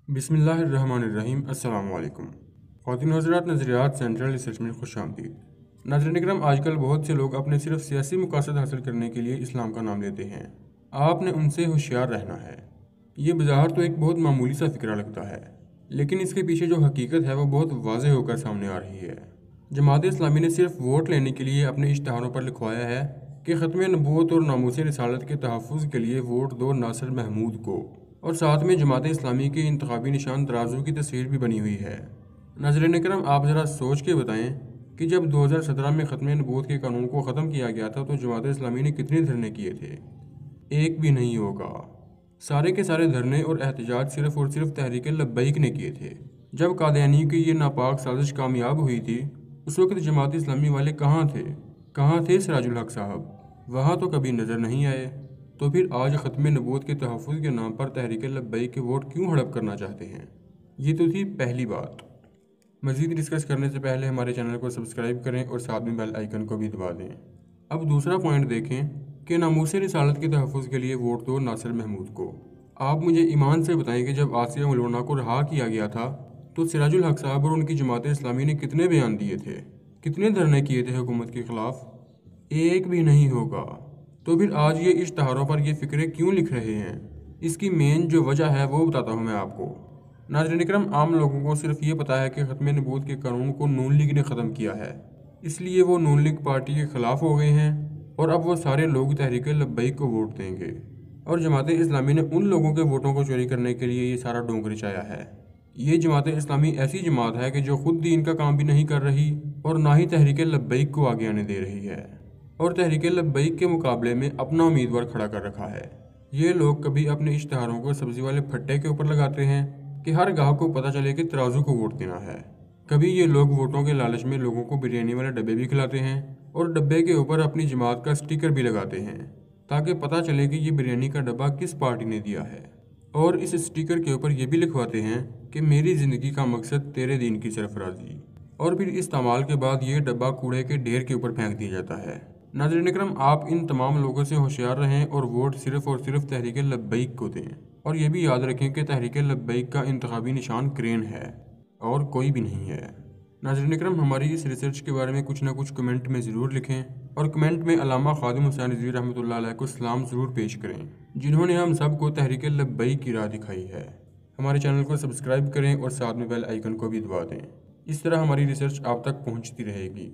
बिस्मिल्लाहिर्रहमानिर्रहीम। अस्सलाम वालेकुम। ख़वातीन व हज़रात, नज़रियात सेंट्रल रिसर्च में खुश आमदीद। नाज़रीन इकराम, आजकल बहुत से लोग अपने सिर्फ सियासी मकासद हासिल करने के लिए इस्लाम का नाम लेते हैं। आपने उनसे होशियार रहना है। ये बाज़ार तो एक बहुत मामूली सा फ़िक्रा लगता है, लेकिन इसके पीछे जो हकीकत है वो बहुत वाज़ेह होकर सामने आ रही है। जमात इस्लामी ने सिर्फ वोट लेने के लिए अपने इश्तहारों पर लिखवाया है कि ख़त्म नबूवत और नामूस रिसालत के तहफ़्फ़ुज़ के लिए वोट दो नासिर महमूद को, और साथ में जमात इस्लामी के इंतखाबी निशान तराजू की तस्वीर भी बनी हुई है। नाज़रीन करम, आप ज़रा सोच के बताएं कि जब 2017 में ख़त्म नबूवत के कानून को ख़त्म किया गया था तो जमात इस्लामी ने कितने धरने किए थे? एक भी नहीं होगा। सारे के सारे धरने और एहतजाज सिर्फ़ और सिर्फ तहरीक लब्बैक ने किए थे। जब कादियानी की ये नापाक साजिश कामयाब हुई थी, उस वक्त जमात इस्लामी वाले कहाँ थे? कहाँ थे सिराजुल हक साहब? वहाँ तो कभी नज़र नहीं आए। तो फिर आज ख़त्म नबूवत के तहफ़्फ़ुज़ के नाम पर तहरीक लब्बैक के वोट क्यों हड़प करना चाहते हैं? ये तो थी पहली बात। मज़ीद डिस्कस करने से पहले हमारे चैनल को सब्सक्राइब करें और साथ में बेल आइकन को भी दबा दें। अब दूसरा पॉइंट देखें कि नामूस रिसालत के तहफ़्फ़ुज़ के लिए वोट दो नासिर महमूद को। आप मुझे ईमान से बताएं कि जब आसिया मौलाना को रहा किया गया था तो सिराजुल हक साहब और उनकी जमात इस्लामी ने कितने बयान दिए थे, कितने धरने किए थे हुकूमत के ख़िलाफ़? एक भी नहीं होगा। तो फिर आज ये इश्तहारों पर ये फ़िक्रे क्यों लिख रहे हैं? इसकी मेन जो वजह है वो बताता हूँ मैं आपको। नाज़रीन इकराम, आम लोगों को सिर्फ ये पता है कि ख़त्म नबूवत के कानून को नून लीग ने ख़त्म किया है, इसलिए वो नून लीग पार्टी के ख़िलाफ़ हो गए हैं और अब वो सारे लोग तहरीक लब्बैक को वोट देंगे। और जमात इस्लामी ने उन लोगों के वोटों को चोरी करने के लिए ये सारा ढोंग रचाया है। ये जमात इस्लामी ऐसी जमात है कि जो खुद दीन का काम भी नहीं कर रही और ना ही तहरीक लब्बैक को आगे आने दे रही है, और तहरीक लब्बैक के मुकाबले में अपना उम्मीदवार खड़ा कर रखा है। ये लोग कभी अपने इश्तहारों को सब्ज़ी वाले फट्टे के ऊपर लगाते हैं कि हर गाहक को पता चले कि तराजू को वोट देना है। कभी ये लोग वोटों के लालच में लोगों को बिरयानी वाले डब्बे भी खिलाते हैं और डब्बे के ऊपर अपनी जमात का स्टिकर भी लगाते हैं ताकि पता चले कि ये बिरयानी का डब्बा किस पार्टी ने दिया है। और इस स्टिकर के ऊपर ये भी लिखवाते हैं कि मेरी ज़िंदगी का मकसद तेरे दीन की सरफराजी। और फिर इस्तेमाल के बाद ये डब्बा कूड़े के ढेर के ऊपर फेंक दिया जाता है। नाज़रीन इकराम, आप इन तमाम लोगों से होशियार रहें और वोट सिर्फ़ और सिर्फ तहरीक लब्बैक को दें। और ये भी याद रखें कि तहरीक लब्बैक का इंतखाबी निशान क्रेन है और कोई भी नहीं है। नाज़रीन इकराम, हमारी इस रिसर्च के बारे में कुछ ना कुछ कमेंट में ज़रूर लिखें और कमेंट में अल्लामा खादिम हुसैन रिज़वी रहमतुल्लाह अलैह को सलाम ज़रूर पेश करें, जिन्होंने हम सब को तहरीक लब्बैक की राह दिखाई है। हमारे चैनल को सब्सक्राइब करें और साथ में बेल आइकन को भी दबा दें। इस तरह हमारी रिसर्च आप तक पहुँचती रहेगी।